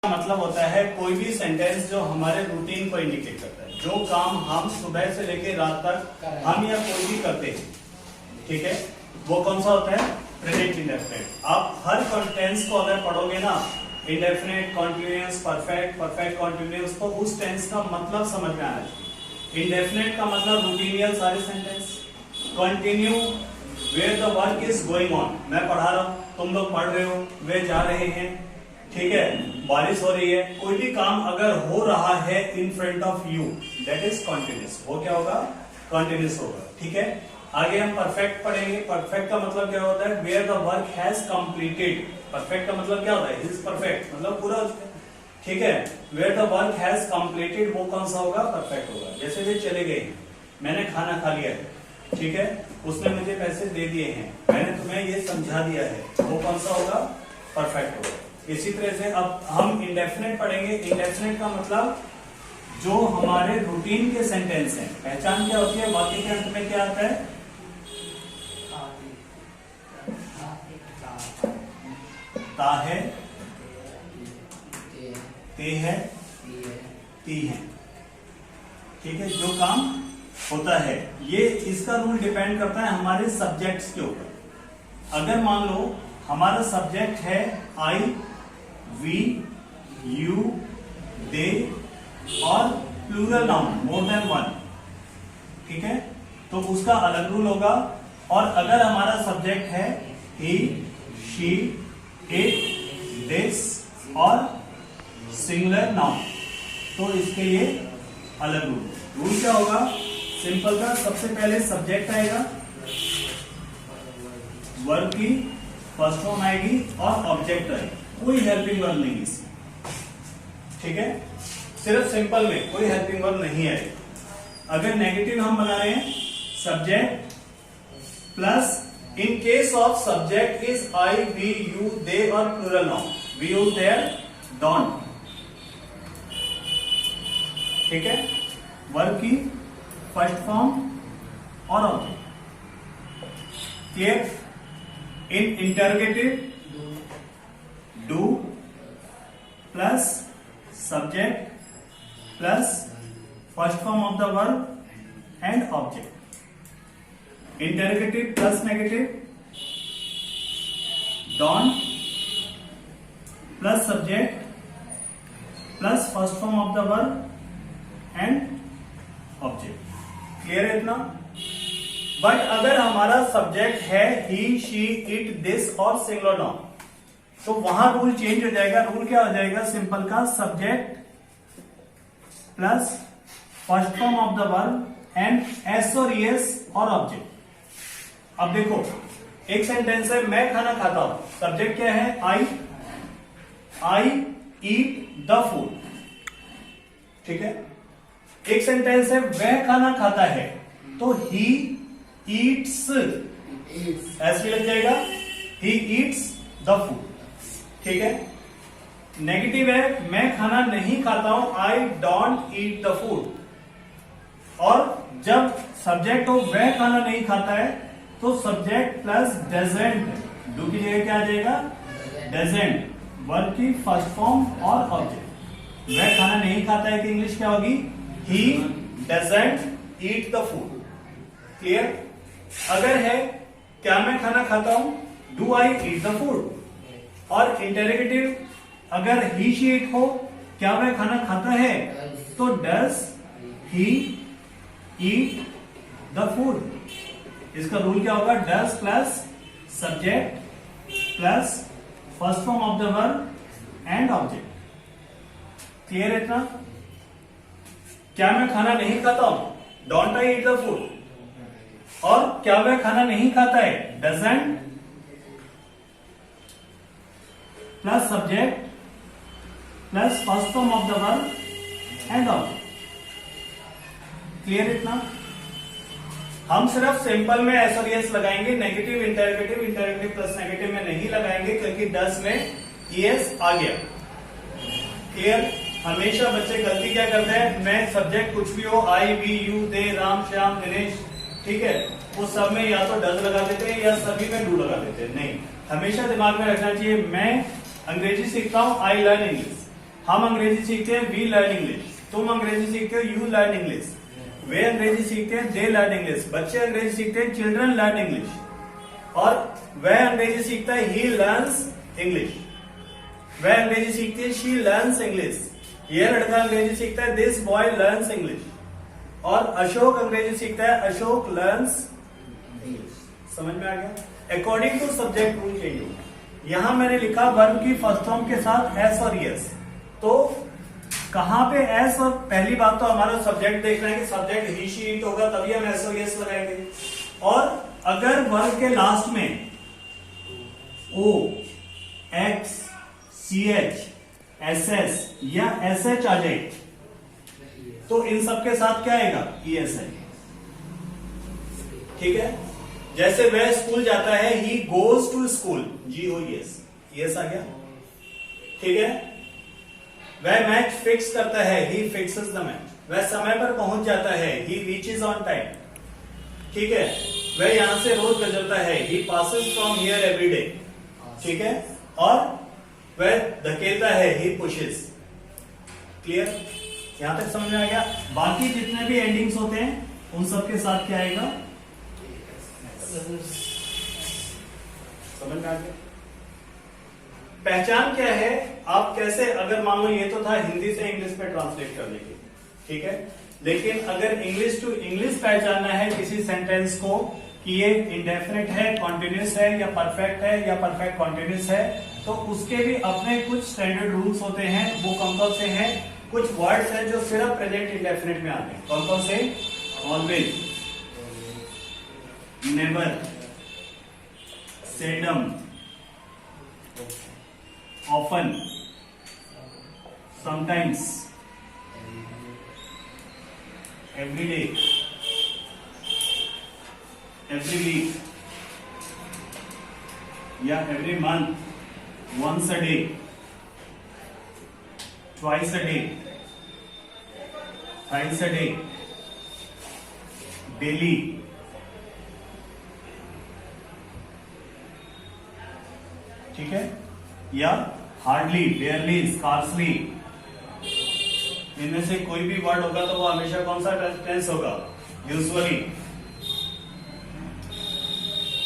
मतलब होता है कोई भी सेंटेंस जो हमारे रूटीन को इंडिकेट करता है, जो काम हम सुबह से लेकर रात तक हम या कोई भी करते हैं, ठीक है, वो कौन सा होता है? Present indefinite. आप हर टेंस को अगर पढ़ोगे ना, indefinite, continuous, perfect, perfect continuous, तो उस टेंस का मतलब समझ में आना चाहिए। इंडेफिनिट का मतलब रूटीनियल सारे sentence. Continue where the work is going on, मैं पढ़ा रहा हूं, तुम लोग पढ़ रहे हो, वे जा रहे हैं, ठीक है, बारिश हो रही है, कोई भी काम अगर हो रहा है in front of you, that is continuous. वो क्या होगा? कॉन्टिन्यूअस होगा, ठीक है। आगे हम परफेक्ट पढ़ेंगे। परफेक्ट का मतलब क्या होता है? Where the work has completed. Perfect का मतलब क्या होता है? इज परफेक्ट, मतलब पूरा, ठीक है। Where the work has completed, वो कौन सा होगा? परफेक्ट होगा। जैसे वे चले गए, मैंने खाना खा लिया है, ठीक है, उसने मुझे पैसे दे दिए हैं, मैंने तुम्हें ये समझा दिया है, वो कौन सा होगा? परफेक्ट होगा। इसी तरह से अब हम इंडेफिनिट पढ़ेंगे। इंडेफिनिट का मतलब जो हमारे रूटीन के सेंटेंस हैं। पहचान क्या होती है? वाक्य के अंत में क्या आता है? ता है, ते है, ती है, ठीक है, जो काम होता है। ये इसका रूल डिपेंड करता है हमारे सब्जेक्ट्स के ऊपर। अगर मान लो हमारा सब्जेक्ट है आई, वी, यू, दे और plural noun more than one, ठीक है, तो उसका अलग रूल होगा। और अगर हमारा सब्जेक्ट है ही, शी, इट, दिस और सिंगुलर नाउन, तो इसके लिए अलग रूल। रूल क्या होगा? सिंपल का सबसे पहले सब्जेक्ट आएगा, वर्ब की फर्स्ट फॉर्म आएगी और ऑब्जेक्ट आएगी, कोई हेल्पिंग वर्ब नहीं इसमें, ठीक है, सिर्फ सिंपल में कोई हेल्पिंग वर्ब नहीं आएगी। अगर नेगेटिव हम बना रहे हैं, subject plus in case of subject is I, we, you, they और plural noun, we use there don't, ठीक है, वर्ब की फर्स्ट फॉर्म और object. Clear? In interrogative do plus subject plus first form of the verb and object. Interrogative plus negative, don't plus subject plus first form of the verb and object. Clear है इतना? But अगर हमारा subject है he, she, it, this और singular noun, तो वहां rule change हो जाएगा। रूल क्या हो जाएगा? सिंपल का subject plus first form of the verb and S और एस और ऑब्जेक्ट। अब देखो, एक सेंटेंस है मैं खाना खाता हूं, सब्जेक्ट क्या है? आई ईट द फूड, ठीक है। एक सेंटेंस है वह खाना खाता है, तो ही ईट्स, ऐसे लग जाएगा, ही ईट्स द फूड, ठीक है। नेगेटिव है मैं खाना नहीं खाता हूं, I don't eat the food. और जब सब्जेक्ट हो वह खाना नहीं खाता है, तो सब्जेक्ट प्लस डजंट, डू की जगह क्या आ जाएगा? डजंट, वर्ब की फर्स्ट फॉर्म और ऑब्जेक्ट। वह खाना नहीं खाता है कि इंग्लिश क्या होगी? He doesn't eat the food. Clear? अगर है क्या मैं खाना खाता हूं, do I eat the food. और इंटरोगेटिव अगर ही, शी, इट हो, क्या वह खाना खाता है, तो does he eat the food. इसका रूल क्या होगा? Does plus subject plus first form of the verb and object. Clear है इतना? क्या मैं खाना नहीं खाता हूं, don't I eat the food. और क्या वह खाना नहीं खाता है, doesn't plus subject plus first form of the verb and object. Clear इतना? हम सिर्फ सिंपल में एस और एस लगाएंगे, negative interrogative, interrogative plus negative में नहीं लगाएंगे, क्योंकि 10 में ईएस आ गया। क्लियर? हमेशा बच्चे गलती क्या करते हैं, मैं सब्जेक्ट कुछ भी हो, आई, वी, यू, दे, राम, श्याम, दिनेश, ठीक है, वो सब में या तो डज लगा देते हैं या सभी में डू लगा देते हैं। नहीं, हमेशा दिमाग में रखना चाहिए, मैं अंग्रेजी सीखता हूं, आई लर्न इंग्लिश, हम अंग्रेजी सीखते हैं, वी लर्न इंग्लिश। तुम अंग्रेजी सीखते हो, यू लर्न इंग्लिश। वे अंग्रेजी सीखते हैं, दे लर्न इंग्लिश। बच्चे अंग्रेजी सीखते हैं, चिल्ड्रन लर्न इंग्लिश। और वह अंग्रेजी सीखता है, ही लर्न्स इंग्लिश। वह अंग्रेजी सीखती है, शी लर्न्स इंग्लिश। यह लड़का अंग्रेजी सीखता है, दिस बॉय लर्न्स इंग्लिश। और अशोक अंग्रेजी सीखता है, अशोक लर्न्स इंग्लिश। समझ में आ गया? According to subject rule change होगा। यहां मैंने लिखा वर्ब की फर्स्ट फॉर्म के साथ एस और यस। तो कहां पे एस? और पहली बात तो हमारा सब्जेक्ट देखना है कि सब्जेक्ट ही शी इट होगा, तभी हम एस और यस लगाएंगे। और अगर वर्ब के लास्ट में O, X, C H, S S या एस एच आ जाए तो इन सबके साथ क्या आएगा? ई एस आई। ठीक है? जैसे वह स्कूल जाता है, he goes to school, G O S, यस आ गया। ठीक है? वह मैच फिक्स करता है, ही फिक्सेस द मैच। वह समय पर पहुंच जाता है, ही रीचेज ऑन टाइम। ठीक है? वह यहां से रोज गुजरता है, he passes from here every day. ठीक है? और वह धकेलता है, ही पुशेस। क्लियर? यहां तक समझ में आ गया? बाकी जितने भी एंडिंग्स होते हैं उन सब के साथ क्या आएगा? समझ में आ गया? पहचान क्या है? आप कैसे, अगर मान लो ये तो था हिंदी से इंग्लिश में ट्रांसलेट करने की, ठीक है, लेकिन अगर इंग्लिश टू इंग्लिश पहचानना है किसी सेंटेंस को कि ये इंडेफिनिट है, कॉन्टिन्यूस है, या परफेक्ट है, या परफेक्ट कॉन्टिन्यूस है, तो उसके भी अपने कुछ स्टैंडर्ड रूल्स होते हैं। वो कौन कौन से हैं? कुछ वर्ड्स हैं जो सिर्फ प्रेजेंट इंडेफिनिट में आते हैं। कौन कौन से? Always, never, seldom, often, sometimes, every day, every week, या every month, once a day, twice a day, thrice a day, daily, ठीक है, या हार्डली, बेयरली, स्कार्सली। इनमें से कोई भी वर्ड होगा तो वो हमेशा कौन सा टेंस होगा? यूजुअली।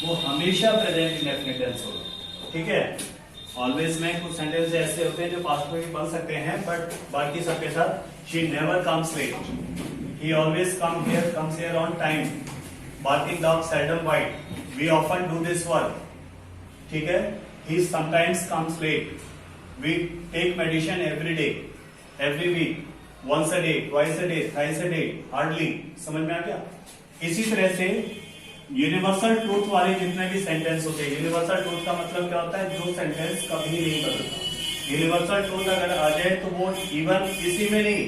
वो हमेशा प्रेजेंट इंडेफिनिट टेंस होगा। ठीक है? ऑलवेज में कुछ सेंटेंस ऐसे होते हैं जो पास्ट में भी बन सकते हैं, बट बाकी सबके साथ she never comes late, he always comes here on time, barking dog seldom bite, we often do this work. ठीक है? He sometimes comes late. We take medicine every day, every week, once a day, twice a day, thrice a day, hardly. समझ में आ गया? इसी तरह से universal truth वाले जितने भी सेंटेंस होते हैं, यूनिवर्सल ट्रूथ का मतलब क्या होता है? जो सेंटेंस कभी नहीं बदलता। यूनिवर्सल ट्रूथ अगर आ जाए तो वो इवन इसी में नहीं,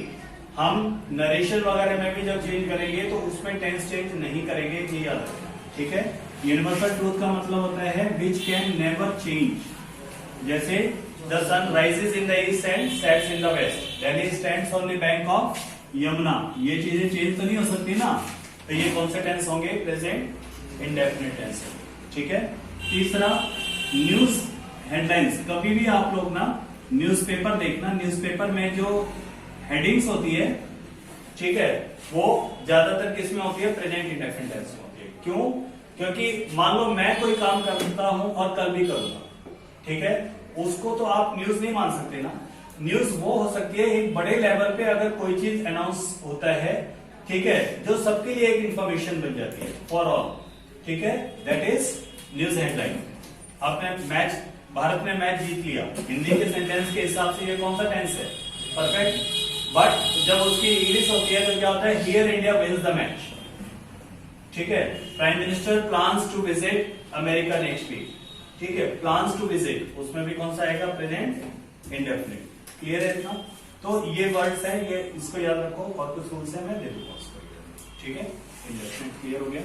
हम नरेशन वगैरह में भी जब चेंज करेंगे तो उसमें टेंस चेंज नहीं करेंगे, ये याद रखना। ठीक है? यूनिवर्सल ट्रूथ का मतलब होता है विच कैन नेवर चेंज। जैसे the sun rises in the east and sets in the west, Delhi stands on the bank of Yamuna. ये चीजें चेंज तो नहीं हो सकती ना, तो ये कौन से टेंस होंगे? Present indefinite tense. ठीक है? तीसरा, न्यूज हेडलाइंस। कभी भी आप लोग ना न्यूज़पेपर देखना, न्यूज़पेपर में जो हेडिंग्स होती है, ठीक है, वो ज्यादातर किस में होती है? प्रेजेंट इंडेफिनिट टेंस में होती है। क्यों? क्योंकि मान लो मैं कोई काम करता हूं और कल भी करूंगा, ठीक है, उसको तो आप न्यूज नहीं मान सकते ना। न्यूज वो हो सकती है एक बड़े लेवल पे अगर कोई चीज अनाउंस होता है, ठीक है, जो सबके लिए एक इंफॉर्मेशन बन जाती है फॉर ऑल। ठीक है? That is news headline. आपने मैच, भारत ने मैच जीत लिया, हिंदी के सेंटेंस के हिसाब से ये कौन सा टेंस है? परफेक्ट। बट जब उसकी इंग्लिश होती है तो क्या होता है? Here India wins the match. ठीक है? Prime minister plans to visit America next week. ठीक है? प्लान्स टू विजिट, उसमें भी कौन सा आएगा? Present indefinite. क्लियर है इतना? तो ये वर्ड्स हैं, ये इसको याद रखो, और कुछ रूल्स है मैं दे दूंगा उसको। ठीक है? इंडेफिनिट क्लियर हो गया?